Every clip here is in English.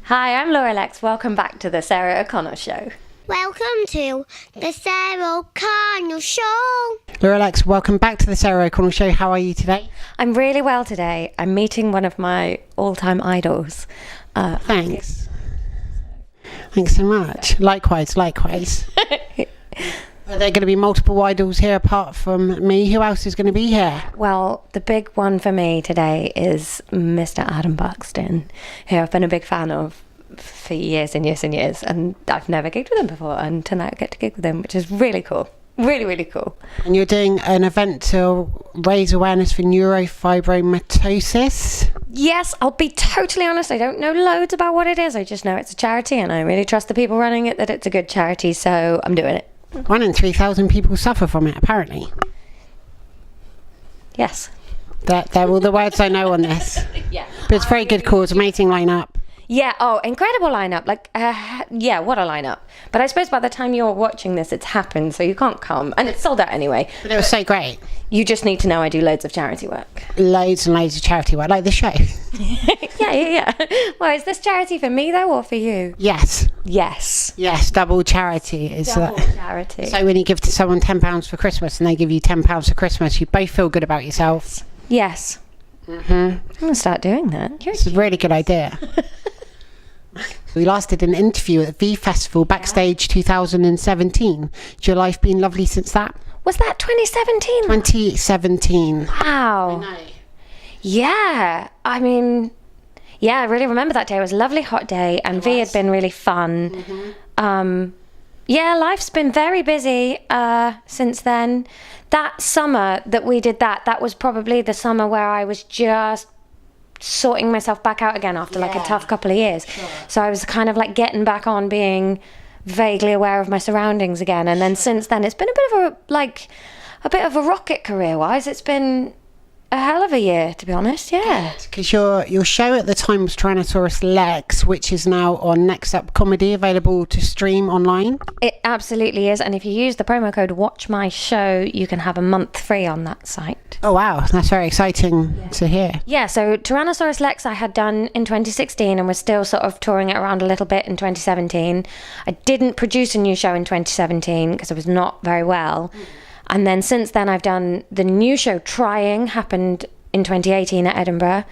Hi, I'm Laura Lexx. Welcome back to the Sarah O'Connell Show. Welcome to the Sarah O'Connell Show. Laura Lexx, welcome back to the Sarah O'Connell Show. How are you today? I'm really well today. I'm meeting one of my all-time idols. Thanks. Thanks so much. Likewise. Are there going to be multiple idols here apart from me? Who else is going to be here? Well, the big one for me today is Mr. Adam Buxton, who I've been a big fan of for years and years and years, and I've never gigged with him before, and tonight I get to gig with him, which is really cool. Really cool. And you're doing an event to raise awareness for neurofibromatosis? Yes, I'll be totally honest, I don't know loads about what it is. I just know it's a charity, and I really trust the people running it that it's a good charity, so I'm doing it. 1 in 3,000 people suffer from it, apparently. Yes. They're all the words I know on this. Yeah. But it's a very good cause, amazing lineup. Yeah, incredible lineup. What a lineup. But I suppose by the time you're watching this, it's happened, so you can't come. And it's sold out anyway. But it was so great. You just need to know I do loads of charity work. Loads and loads of charity work, like the show. Yeah. Well, is this charity for me, though, or for you? Yes, double charity. Double charity. So when you give to someone £10 for Christmas and they give you £10 for Christmas, you both feel good about yourself. Yes. Mm-hmm. I'm going to start doing that. It's a really good idea. We last did an interview at the V Festival backstage 2017. Has your life been lovely since that? Was that 2017? 2017. Wow. I know. Yeah. I mean, I really remember that day. It was a lovely hot day, and V had been really fun. Mm-hmm. Life's been very busy since then. That summer that we did that was probably the summer where I was just sorting myself back out again after like a tough couple of years. Sure. So I was kind of like getting back on being vaguely aware of my surroundings again. And then since then, it's been a bit of a rocket career-wise. It's been a hell of a year, to be honest. Yeah. Because your show at the time was Tyrannosaurus Lexx, which is now on Next Up Comedy, available to stream online. It absolutely is. And if you use the promo code WatchMyShow, you can have a month free on that site. Oh, wow. That's very exciting to hear. Yeah, so Tyrannosaurus Lexx I had done in 2016 and was still sort of touring it around a little bit in 2017. I didn't produce a new show in 2017 because I was not very well. And then since then, I've done the new show, Trying, happened in 2018 at Edinburgh.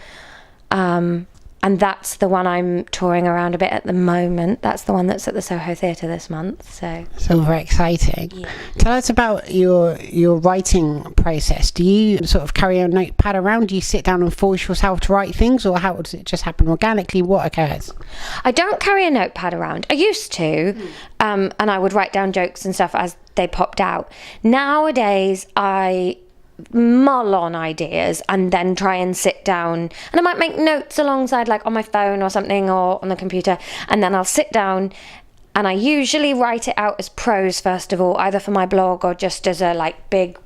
And that's the one I'm touring around a bit at the moment. That's the one that's at the Soho Theatre this month. So very exciting. Yeah. Tell us about your writing process. Do you sort of carry a notepad around? Do you sit down and force yourself to write things, or how does it just happen organically? What occurs? I don't carry a notepad around. I used to, and I would write down jokes and stuff as they popped out. Nowadays, I mull on ideas and then try and sit down, and I might make notes alongside, like on my phone or something, or on the computer, and then I'll sit down and I usually write it out as prose first of all, either for my blog or just as a like big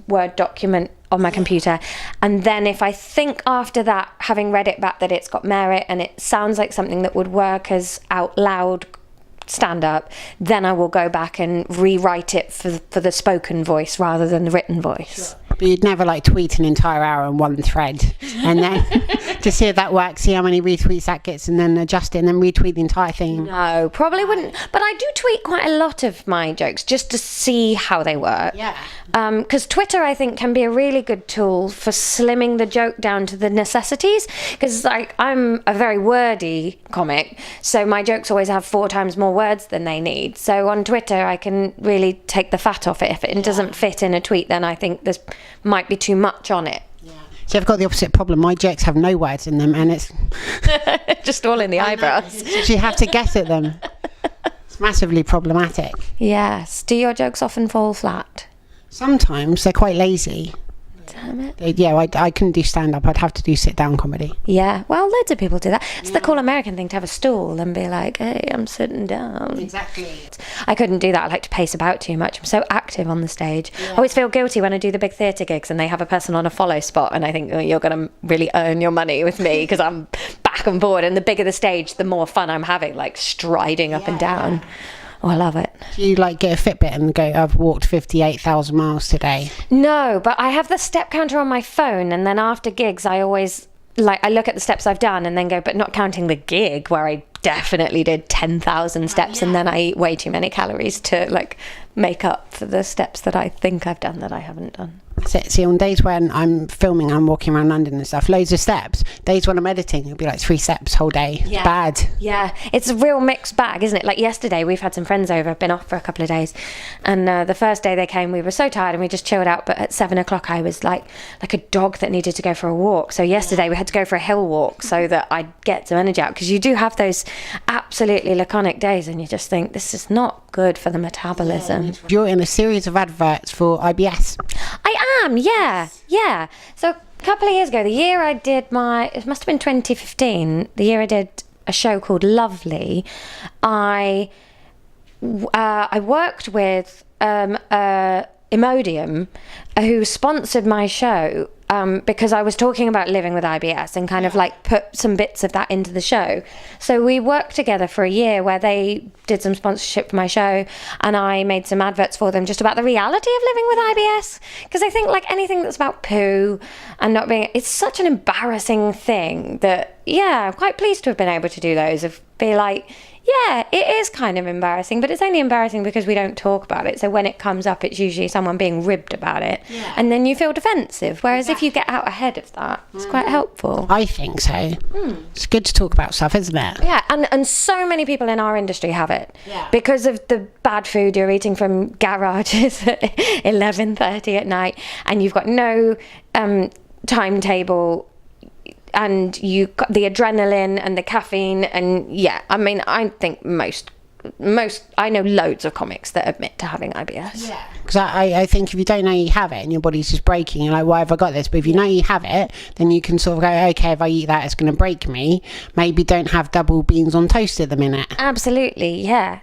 Word document on my computer. And then if I think after that, having read it back, that it's got merit and it sounds like something that would work as out loud stand up, then I will go back and rewrite it for the spoken voice rather than the written voice. Sure. But you'd never like tweet an entire hour in one thread and then to see if that works, see how many retweets that gets, and then adjust it and then retweet the entire thing? No, probably wouldn't. But I do tweet quite a lot of my jokes just to see how they work. Yeah. Because Twitter, I think, can be a really good tool for slimming the joke down to the necessities. Because I'm a very wordy comic, so my jokes always have 4 times more words than they need. So on Twitter, I can really take the fat off it. If it doesn't fit in a tweet, then I think there's might be too much on it. Yeah. See, I've got the opposite problem. My jokes have no words in them, and it's just all in the eyebrows. You have to guess at them. It's massively problematic. Yes. Do your jokes often fall flat? Sometimes they're quite lazy. Damn it. I couldn't do stand-up. I'd have to do sit-down comedy. Yeah, well, loads of people do that. It's the cool American thing to have a stool and be like, hey, I'm sitting down. Exactly. I couldn't do that. I like to pace about too much. I'm so active on the stage. Yeah. I always feel guilty when I do the big theatre gigs and they have a person on a follow spot, and I think, you're going to really earn your money with me because I'm back on board. And the bigger the stage, the more fun I'm having, like striding up and down. Yeah. Oh, I love it. Do you like get a Fitbit and go, I've walked 58,000 miles today? No, but I have the step counter on my phone, and then after gigs I always I look at the steps I've done and then go, but not counting the gig where I definitely did 10,000 steps, and then I eat way too many calories to like make up for the steps that I think I've done that I haven't done. See, on days when I'm filming, I'm walking around London and stuff, loads of steps. Days when I'm editing, it'll be like 3 steps whole day. Yeah. Bad. Yeah, it's a real mixed bag, isn't it? Like yesterday, we've had some friends over. I've been off for a couple of days, and the first day they came, we were so tired and we just chilled out. But at 7 o'clock, I was like a dog that needed to go for a walk. So yesterday we had to go for a hill walk so that I'd get some energy out, because you do have those absolutely laconic days, and you just think this is not good for the metabolism. You're in a series of adverts for IBS. I am, yeah. So a couple of years ago, the year I did it must have been 2015, the year I did a show called Lovely, I worked with Imodium, who sponsored my show, because I was talking about living with IBS and kind of like put some bits of that into the show. So we worked together for a year where they did some sponsorship for my show, and I made some adverts for them just about the reality of living with IBS, because I think like anything that's about poo and not being, it's such an embarrassing thing that, yeah, I'm quite pleased to have been able to do those, of be like, yeah, it is kind of embarrassing, but it's only embarrassing because we don't talk about it. So when it comes up, it's usually someone being ribbed about it, and then you feel defensive. Whereas if you get out ahead of that, it's quite helpful. I think so. It's good to talk about stuff, isn't it? Yeah, and so many people in our industry have it because of the bad food you're eating from garages at 11:30 at night, and you've got no timetable, and the adrenaline and the caffeine, and I mean, I think most I know loads of comics that admit to having IBS. Yeah, because I think if you don't know you have it and your body's just breaking, you're like, why have I got this? But if you know you have it, then you can sort of go, okay, if I eat that, it's going to break me. Maybe don't have double beans on toast at the minute. Absolutely, yeah,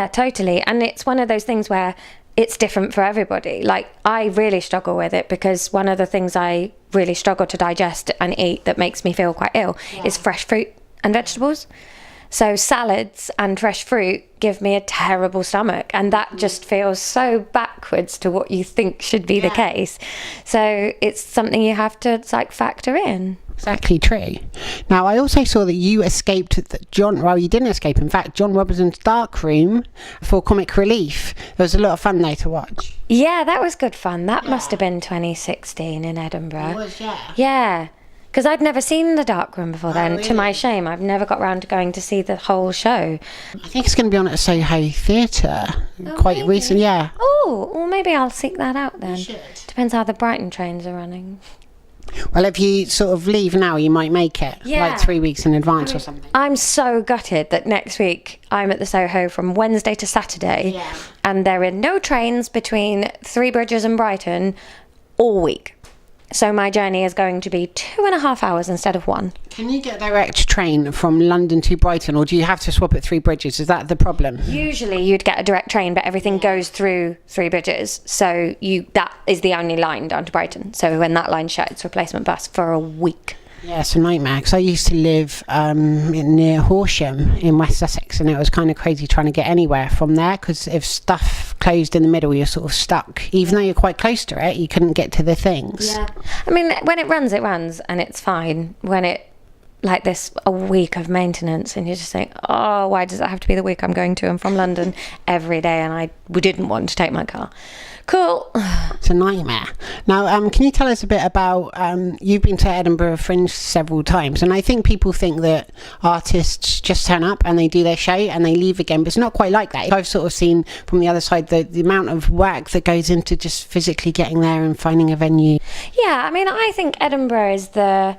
totally. And it's one of those things where it's different for everybody. Like, I really struggle with it because one of the things I really struggle to digest and eat that makes me feel quite ill is fresh fruit and vegetables. So salads and fresh fruit give me a terrible stomach, and that just feels so backwards to what you think should be the case. So it's something you have to factor in. Exactly true. Now, I also saw that you escaped you didn't escape. In fact, John Robinson's dark room for comic relief. It was a lot of fun though to watch. Yeah, that was good fun. That must have been 2016 in Edinburgh. It was, yeah. Yeah. Because I'd never seen the dark room before then. Really? To my shame, I've never got round to going to see the whole show. I think it's going to be on at Soho Theatre quite recently. Yeah. Oh, well, maybe I'll seek that out then. You should. Depends how the Brighton trains are running. Well, if you sort of leave now, you might make it Yeah. like 3 weeks in advance or something. I'm so gutted that next week I'm at the Soho from Wednesday to Saturday, and there are no trains between Three Bridges and Brighton all week. So my journey is going to be 2.5 hours instead of 1. Can you get a direct train from London to Brighton, or do you have to swap at Three Bridges? Is that the problem? Usually you'd get a direct train, but everything goes through Three Bridges. So that is the only line down to Brighton. So when that line's shut, it's replacement bus for a week. Yeah, it's a nightmare, because I used to live near Horsham in West Sussex, and it was kind of crazy trying to get anywhere from there, because if stuff closed in the middle, you're sort of stuck. Even though you're quite close to it, you couldn't get to the things. Yeah. I mean, when it runs, and it's fine. When it, like this, a week of maintenance, and you just think, oh, why does it have to be the week I'm going to and from London every day, and we didn't want to take my car. Cool. It's a nightmare. Now, can you tell us a bit about, you've been to Edinburgh Fringe several times, and I think people think that artists just turn up and they do their show and they leave again, but it's not quite like that. I've sort of seen from the other side the amount of work that goes into just physically getting there and finding a venue. Yeah, I mean, I think Edinburgh is the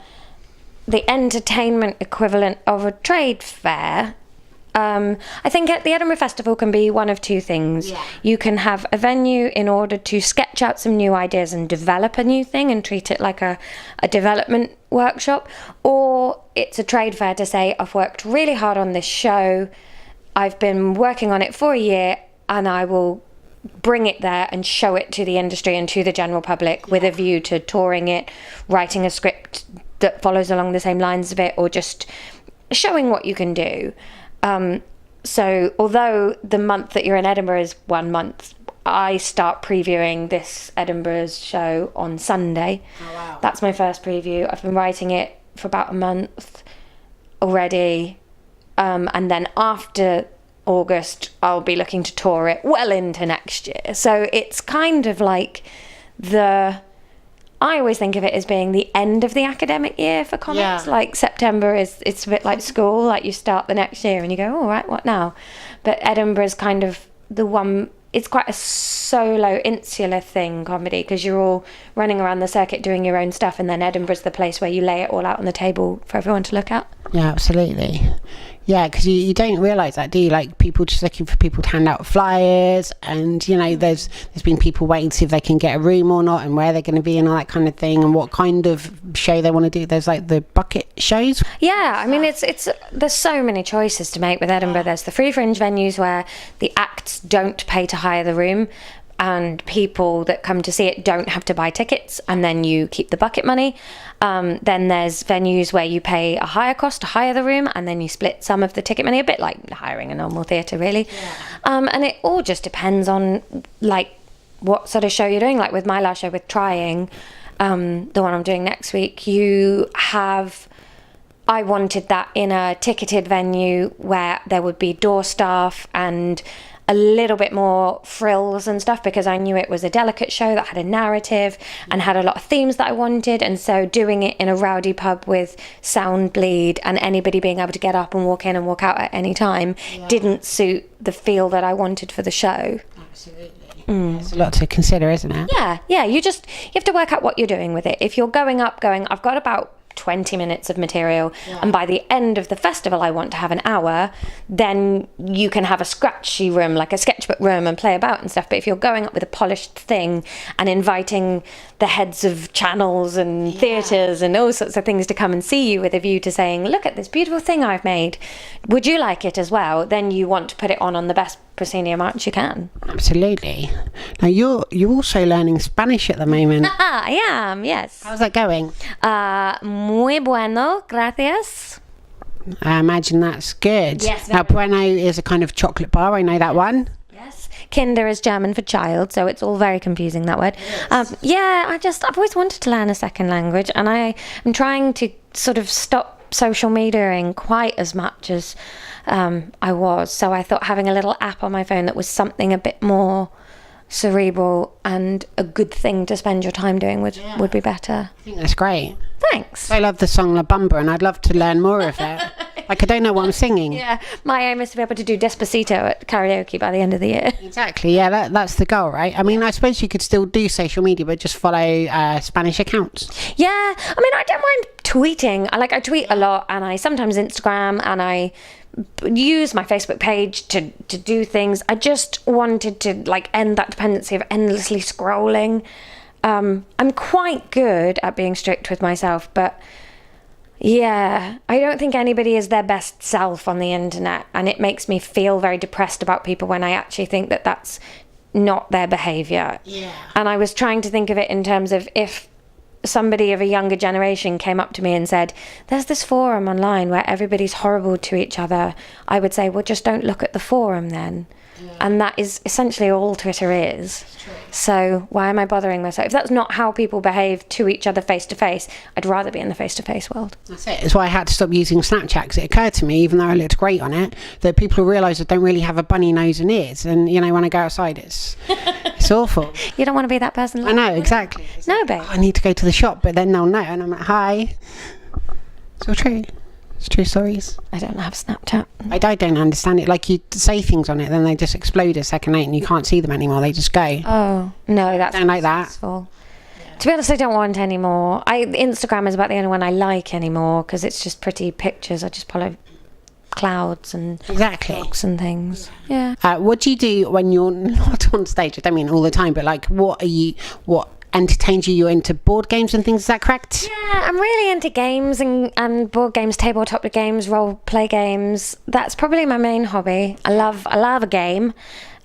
entertainment equivalent of a trade fair. I think the Edinburgh Festival can be one of two things. Yeah. You can have a venue in order to sketch out some new ideas and develop a new thing and treat it like a development workshop, or it's a trade fair to say, I've worked really hard on this show, I've been working on it for a year, and I will bring it there and show it to the industry and to the general public with a view to touring it, writing a script that follows along the same lines of it, or just showing what you can do. So although the month that you're in Edinburgh is 1 month, I start previewing this Edinburgh's show on Sunday. Oh, wow. That's my first preview. I've been writing it for about a month already. and then after August I'll be looking to tour it well into next year. So it's kind of like I always think of it as being the end of the academic year for comics. Yeah. Like September it's a bit like school, like you start the next year and you go, all right, what now? But Edinburgh is kind of the one. It's quite a solo, insular thing, comedy, because you're all running around the circuit doing your own stuff, and then Edinburgh's the place where you lay it all out on the table for everyone to look at. Yeah, absolutely. Yeah, because you don't realise that, do you? Like, people just looking for people to hand out flyers, and, you know, there's been people waiting to see if they can get a room or not, and where they're going to be and all that kind of thing, and what kind of show they want to do. There's, like, the bucket shows. Yeah, I mean, it's there's so many choices to make with Edinburgh. There's the free fringe venues where the acts don't pay to hire the room, and people that come to see it don't have to buy tickets, and then you keep the bucket money. Then there's venues where you pay a higher cost to hire the room, and then you split some of the ticket money, a bit like hiring a normal theatre, really. Yeah. And it all just depends on, like, what sort of show you're doing. Like with my last show with Trying, the one I'm doing next week, I wanted that in a ticketed venue where there would be door staff and a little bit more frills and stuff, because I knew it was a delicate show that had a narrative and had a lot of themes that I wanted. And so doing it in a rowdy pub with sound bleed and anybody being able to get up and walk in and walk out at any time didn't suit the feel that I wanted for the show. Absolutely. It's a lot to consider, isn't it? Yeah, you have to work out what you're doing with it. If you're going, I've got about 20 minutes of material, and by the end of the festival I want to have an hour, then you can have a scratchy room, like a sketchbook room, and play about and stuff. But if you're going up with a polished thing and inviting the heads of channels and theatres and all sorts of things to come and see you with a view to saying, look at this beautiful thing I've made, would you like it as well? Then you want to put it on the best proscenium march you can. Absolutely. Now you're also learning Spanish at the moment. I am, yes. How's that going? Muy bueno, gracias. I imagine that's good. Yes, Now, very. Bueno is a kind of chocolate bar. I know that one. Yes. Kinder is German for child, so it's all very confusing, that word. I've always wanted to learn a second language, and I am trying to sort of stop social mediaing quite as much as I was. So I thought having a little app on my phone that was something a bit more cerebral and a good thing to spend your time doing would be better. I think that's great. Thanks. I love the song La Bamba, and I'd love to learn more of it. Like, I don't know what I'm singing. Yeah, my aim is to be able to do Despacito at karaoke by the end of the year. Exactly, yeah, that's the goal, right? I mean, I suppose you could still do social media, but just follow Spanish accounts. Yeah, I mean, I don't mind tweeting. I tweet a lot, and I sometimes Instagram, and I use my Facebook page to do things. I just wanted to, like, end that dependency of endlessly scrolling. I'm quite good at being strict with myself, but yeah, I don't think anybody is their best self on the internet, and it makes me feel very depressed about people when I actually think that that's not their behaviour. Yeah. And I was trying to think of it in terms of, if somebody of a younger generation came up to me and said, there's this forum online where everybody's horrible to each other, I would say, well, just don't look at the forum then. Yeah. And that is essentially all Twitter is. So why am I bothering myself? If that's not how people behave to each other face to face, I'd rather be in the face to face world. That's it. That's why I had to stop using Snapchat, because it occurred to me, even though I looked great on it, that people realise I don't really have a bunny nose and ears. And, you know, when I go outside, it's awful. You don't want to be that person. I know, exactly. No, babe. I need to go to the shop, but then they'll know. And I'm like, hi. It's all true. It's true stories. I don't have Snapchat. I don't understand it. Like, you say things on it, then they just explode a second later and you can't see them anymore. They just go. Oh, no, that's don't like that. stressful. Yeah. To be honest, I don't want any more. Instagram is about the only one I like anymore, because it's just pretty pictures. I just follow clouds and dogs and things. Yeah. What do you do when you're not on stage? I don't mean all the time, but like, what entertains you? You're into board games and things, is that correct? Yeah, I'm really into games and board games, tabletop games, role play games. That's probably my main hobby. I love a game.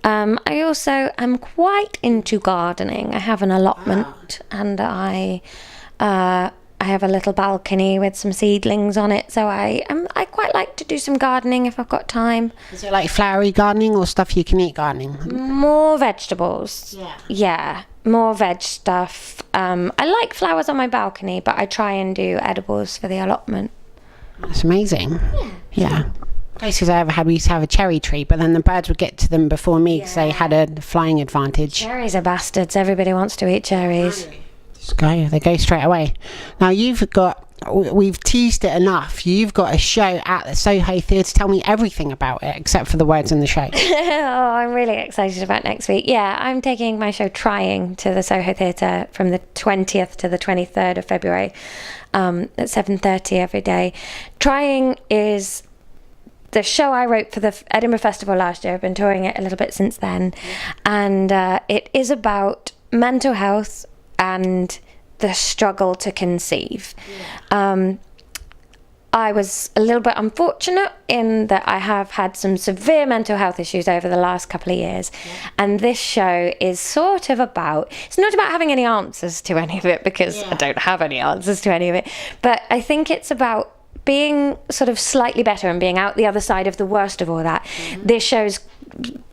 I also am quite into gardening. I have an allotment, and I have a little balcony with some seedlings on it, so I quite like to do some gardening if I've got time. Is it like flowery gardening or stuff you can eat gardening? More vegetables. Yeah, more veg stuff. I like flowers on my balcony, but I try and do edibles for the allotment. That's amazing. Yeah. Places I ever had, we used to have a cherry tree, but then the birds would get to them before me because they had a flying advantage. Cherries are bastards. Everybody wants to eat cherries. They go straight away. Now we've teased it enough. You've got a show at the Soho Theatre. Tell me everything about it except for the words in the show. Oh, I'm really excited about next week. Yeah, I'm taking my show Trying to the Soho Theatre from the 20th to the 23rd of February at 7:30 every day. Trying is the show I wrote for the Edinburgh Festival last year. I've been touring it a little bit since then. And it is about mental health and the struggle to conceive. I was a little bit unfortunate in that I have had some severe mental health issues over the last couple of years. And this show is sort of about, it's not about having any answers to any of it because I don't have any answers to any of it. But I think it's about being sort of slightly better and being out the other side of the worst of all that. This show's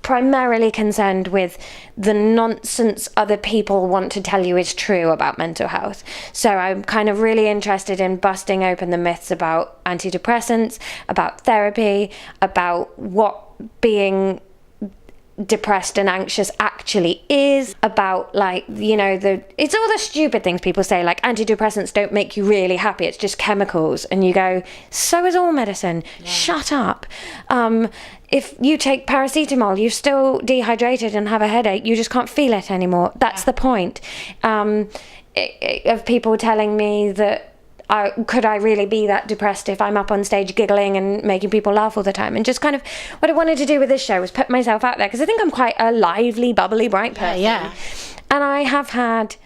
primarily concerned with the nonsense other people want to tell you is true about mental health. So I'm kind of really interested in busting open the myths about antidepressants, about therapy, about what being depressed and anxious actually is, about, like, you know, it's all the stupid things people say, like antidepressants don't make you really happy, it's just chemicals, and you go, so is all medicine. Shut up. If you take paracetamol, you're still dehydrated and have a headache, you just can't feel it anymore. That's the point. Of people telling me that could I really be that depressed if I'm up on stage giggling and making people laugh all the time? And just kind of what I wanted to do with this show was put myself out there, because I think I'm quite a lively, bubbly, bright person. And I have had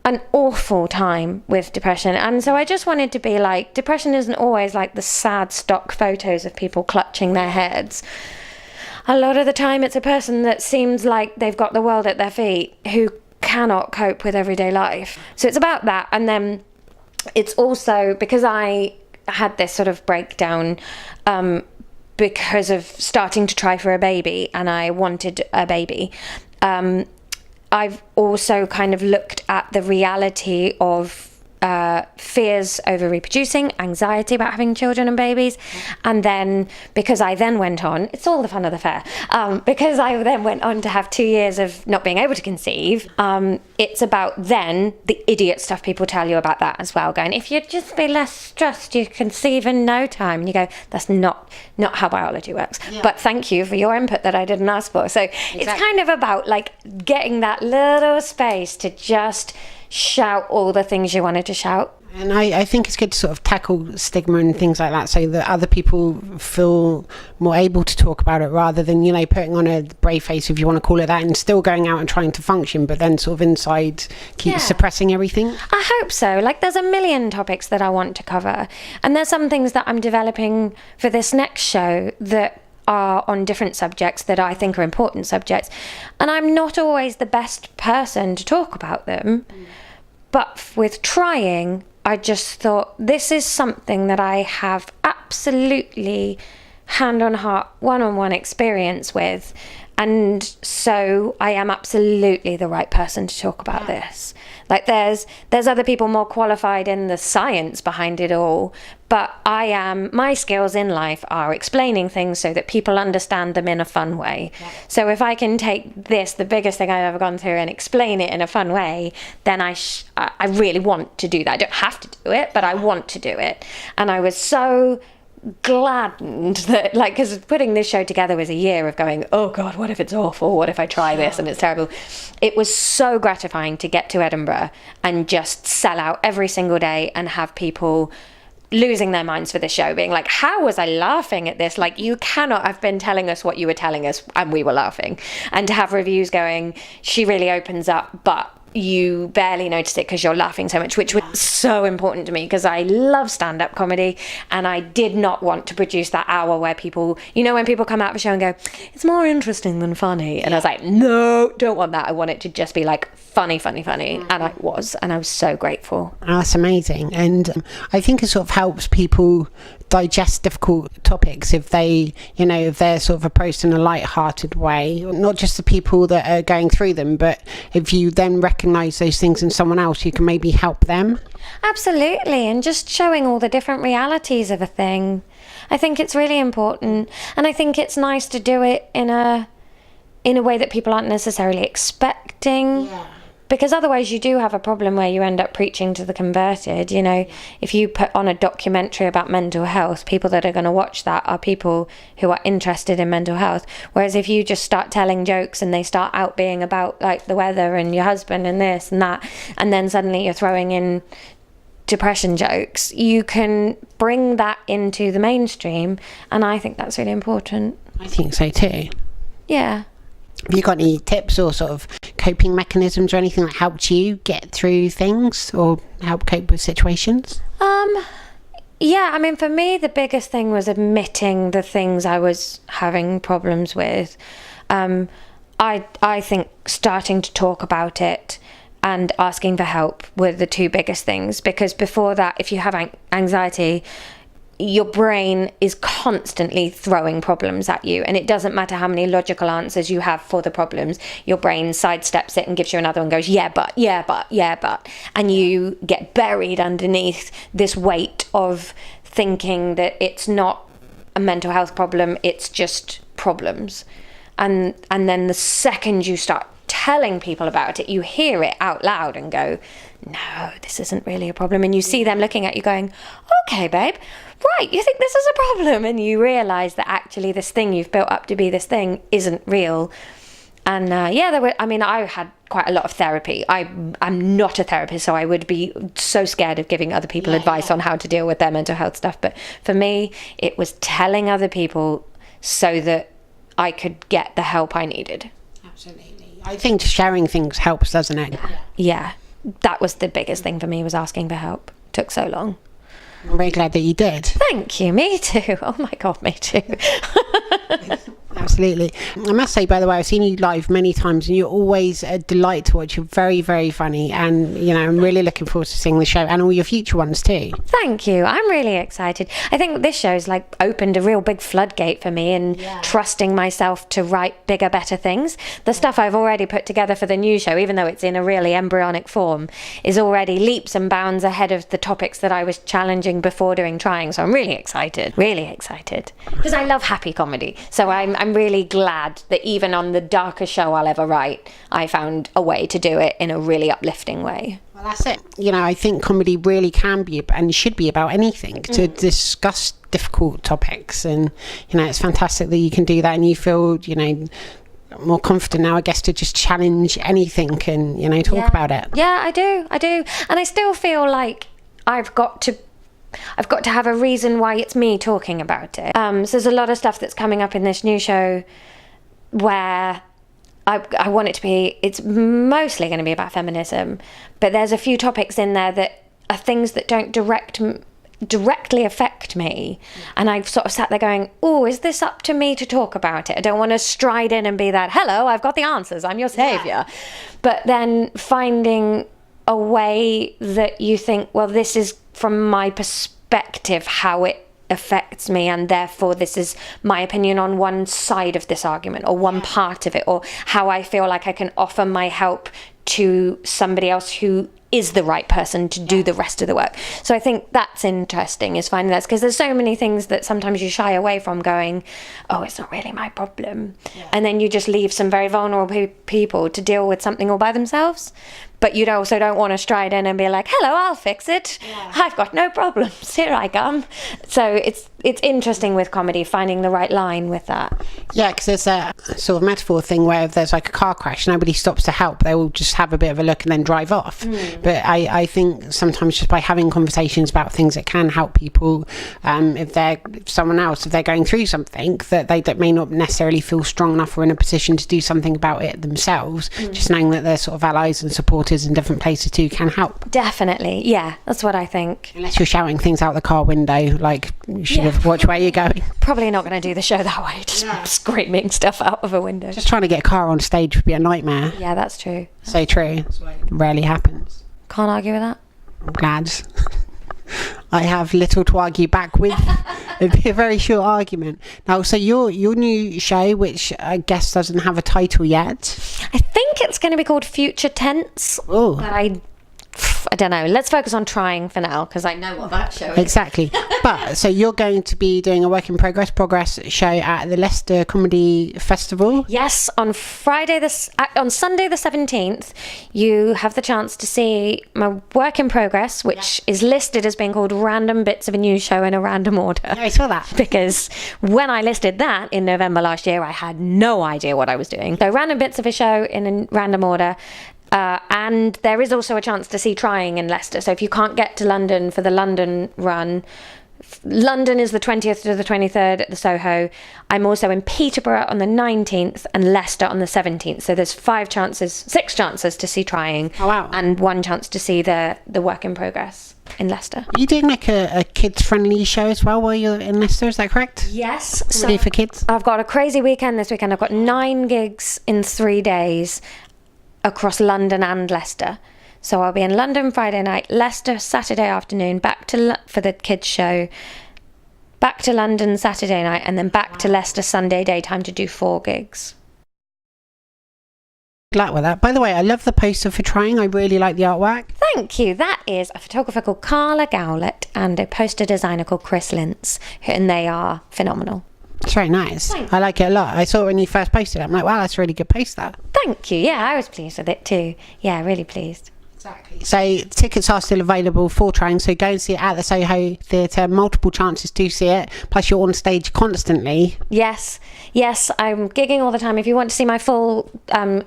an awful time with depression, and so I just wanted to be like, depression isn't always like the sad stock photos of people clutching their heads. A lot of the time it's a person that seems like they've got the world at their feet who cannot cope with everyday life. So it's about that. And then it's also because I had this sort of breakdown because of starting to try for a baby, and I wanted a baby. I've also kind of looked at the reality of fears over reproducing, anxiety about having children and babies, and then because I then went on, it's all the fun of the fair, because I then went on to have 2 years of not being able to conceive, it's about then the idiot stuff people tell you about that as well, going, if you'd just be less stressed you conceive in no time, and you go, that's not how biology works, but thank you for your input that I didn't ask for. So it's kind of about like getting that little space to just shout all the things you wanted to shout. And I think it's good to sort of tackle stigma and things like that, so that other people feel more able to talk about it, rather than, you know, putting on a brave face, if you want to call it that, and still going out and trying to function, but then sort of inside keep suppressing everything. I hope so. Like, there's a million topics that I want to cover, and there's some things that I'm developing for this next show that are on different subjects that I think are important subjects, and I'm not always the best person to talk about them. But with Trying, I just thought, this is something that I have absolutely hand on heart, one-on-one experience with. And so I am absolutely the right person to talk about this. Like, there's other people more qualified in the science behind it all, but my skills in life are explaining things so that people understand them in a fun way. So if I can take this, the biggest thing I've ever gone through, and explain it in a fun way, then I really want to do that. I don't have to do it, but I want to do it. And I was so gladdened that, like, because putting this show together was a year of going, oh god, what if it's awful, what if I try this and it's terrible. It was so gratifying to get to Edinburgh and just sell out every single day and have people losing their minds for the show, being like, how was I laughing at this? Like, you cannot have been telling us what you were telling us and we were laughing. And to have reviews going, she really opens up, but you barely notice it because you're laughing so much, which was so important to me, because I love stand-up comedy, and I did not want to produce that hour where people, you know, when people come out of a show and go, it's more interesting than funny, and I was like, no, don't want that. I want it to just be like funny, and I was so grateful. That's amazing. And I think it sort of helps people digest difficult topics if they're sort of approached in a light-hearted way, not just the people that are going through them, but if you then recognize those things in someone else, you can maybe help them. Absolutely. And just showing all the different realities of a thing. I think it's really important, and I think it's nice to do it in a way that people aren't necessarily expecting. Yeah. Because otherwise you do have a problem where you end up preaching to the converted. You know, if you put on a documentary about mental health, people that are going to watch that are people who are interested in mental health. Whereas if you just start telling jokes and they start out being about like the weather and your husband and this and that, and then suddenly you're throwing in depression jokes, you can bring that into the mainstream, and I think that's really important. I think so too. Yeah. Have you got any tips or sort of coping mechanisms or anything that helped you get through things or help cope with situations? Yeah, I mean, for me, the biggest thing was admitting the things I was having problems with. I think starting to talk about it and asking for help were the two biggest things, because before that, if you have anxiety, your brain is constantly throwing problems at you, and it doesn't matter how many logical answers you have for the problems, your brain sidesteps it and gives you another and goes, yeah, but, and you get buried underneath this weight of thinking that it's not a mental health problem, it's just problems. And then the second you start telling people about it, you hear it out loud and go, no, this isn't really a problem. And you see them looking at you going, okay, babe, right, you think this is a problem? And you realise that actually this thing you've built up to be this thing isn't real. And I had quite a lot of therapy. I'm not a therapist, so I would be so scared of giving other people advice on how to deal with their mental health stuff. But for me, it was telling other people so that I could get the help I needed. Absolutely. I think sharing things helps, doesn't it? Yeah, that was the biggest thing for me, was asking for help. Took so long. I'm very glad that you did. Thank you. Me too. Oh my God, me too. Absolutely. I must say, by the way, I've seen you live many times and you're always a delight to watch. You're very, very funny, and you know, I'm really looking forward to seeing the show and all your future ones too. Thank you. I'm really excited. I think this show's like opened a real big floodgate for me in trusting myself to write bigger, better things. The stuff I've already put together for the new show, even though it's in a really embryonic form, is already leaps and bounds ahead of the topics that I was challenging before doing Trying. So I'm really excited, because I love happy comedy. So I'm really glad that even on the darkest show I'll ever write, I found a way to do it in a really uplifting way. Well, that's it. You know, I think comedy really can be and should be about anything, to discuss difficult topics. And, you know, it's fantastic that you can do that, and you feel, you know, more confident now, I guess, to just challenge anything and, you know, talk about it. Yeah, I do. And I still feel like I've got to have a reason why it's me talking about it. So there's a lot of stuff that's coming up in this new show where I want it to be, it's mostly going to be about feminism, but there's a few topics in there that are things that don't directly affect me. And I've sort of sat there going, oh, is this up to me to talk about it? I don't want to stride in and be that, hello, I've got the answers, I'm your saviour. But then finding a way that you think, well, this is from my perspective how it affects me, and therefore this is my opinion on one side of this argument or one part of it, or how I feel like I can offer my help to somebody else who is the right person to do the rest of the work. So I think that's interesting, is finding that, because there's so many things that sometimes you shy away from, going, oh, it's not really my problem. And then you just leave some very vulnerable people to deal with something all by themselves. But you also don't want to stride in and be like, hello, I'll fix it. I've got no problems. Here I come. So it's interesting with comedy, finding the right line with that. Yeah, because there's a sort of metaphor thing where if there's like a car crash, nobody stops to help. They will just have a bit of a look and then drive off. But I think sometimes just by having conversations about things that can help people, if they're going through something that they may not necessarily feel strong enough or in a position to do something about it themselves, just knowing that they're sort of allies and supporters in different places too can help. Definitely, yeah, that's what I think. Unless you're shouting things out the car window, like, you should have watched where you're going. Probably not going to do the show that way, just screaming stuff out of a window. Just trying to get a car on stage would be a nightmare. Yeah, that's true. So true. Rarely happens. Can't argue with that. I'm glad. I have little to argue back with. It'd be a very short argument. Now, so your new show, which I guess doesn't have a title yet. I think it's going to be called Future Tense. Oh. But I I don't know. Let's focus on trying for now, because I know what that show is. Exactly. But so you're going to be doing a work in progress show at the Leicester Comedy Festival. Yes, on Sunday the 17th, you have the chance to see my work in progress, which is listed as being called Random Bits of a New Show in a Random Order. Yeah, I saw that. Because when I listed that in November last year, I had no idea what I was doing. So Random Bits of a Show in a Random Order. And there is also a chance to see Trying in Leicester. So if you can't get to London for the London run, London is the 20th to the 23rd at the Soho. I'm also in Peterborough on the 19th and Leicester on the 17th. So there's 6 chances to see Trying. Oh, wow. And 1 chance to see the work in progress in Leicester. Are you doing like a kids-friendly show as well while you're in Leicester? Is that correct? Yes. Ready for kids? I've got a crazy weekend this weekend. I've got 9 gigs in 3 days across London and Leicester. So I'll be in London Friday night, Leicester Saturday afternoon, back to for the kids show, back to London Saturday night, and then back to Leicester Sunday daytime to do 4 gigs. Good luck with that. By the way, I love the poster for Trying. I really like the artwork. Thank you. That is a photographer called Carla Gowlett and a poster designer called Chris Lintz, and they are phenomenal. It's very nice. Thanks. I like it a lot. I saw it when you first posted it. I'm like, wow, that's a really good poster. Thank you. Yeah, I was pleased with it too. Yeah, really pleased. Exactly. So tickets are still available for Trying, so go and see it at the Soho Theatre. Multiple chances to see it, plus you're on stage constantly. Yes, I'm gigging all the time. If you want to see my full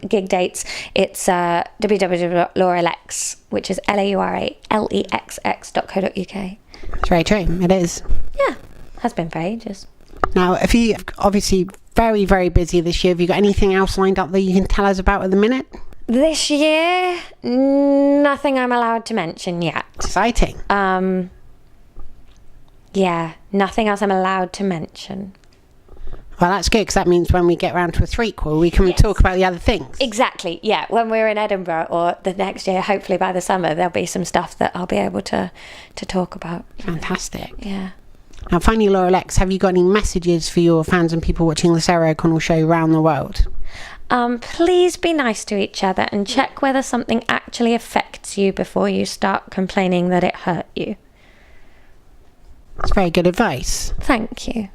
gig dates, it's www.lauralexx, which is LAURALEXX.co.uk. It's very true. It is. Yeah, has been for ages. Now, if you obviously very, very busy this year, have you got anything else lined up that you can tell us about at the minute? This year, nothing I'm allowed to mention yet. Exciting. Yeah, nothing else I'm allowed to mention. Well, that's good, because that means when we get around to a threequel, we can talk about the other things. Exactly, yeah. When we're in Edinburgh or the next year, hopefully by the summer, there'll be some stuff that I'll be able to talk about. Fantastic. Yeah. Now, finally, Laura Lexx, have you got any messages for your fans and people watching the Sarah O'Connell show around the world? Please be nice to each other and check whether something actually affects you before you start complaining that it hurt you. That's very good advice. Thank you.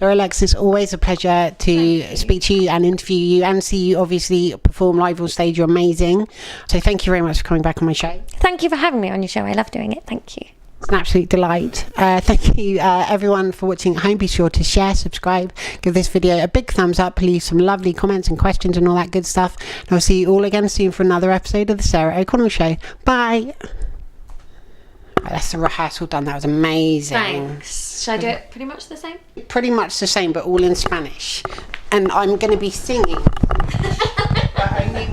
Laura Lexx, it's always a pleasure to speak to you and interview you and see you obviously perform live on stage. You're amazing. So thank you very much for coming back on my show. Thank you for having me on your show. I love doing it. Thank you. It's an absolute delight. Thank you everyone for watching at home. Be sure to share, subscribe, give this video a big thumbs up, leave some lovely comments and questions and all that good stuff. And I'll see you all again soon for another episode of the Sarah O'Connell Show. Bye. Right, that's the rehearsal done. That was amazing. Thanks. Should I do it pretty much the same? Pretty much the same, but all in Spanish. And I'm going to be singing. But only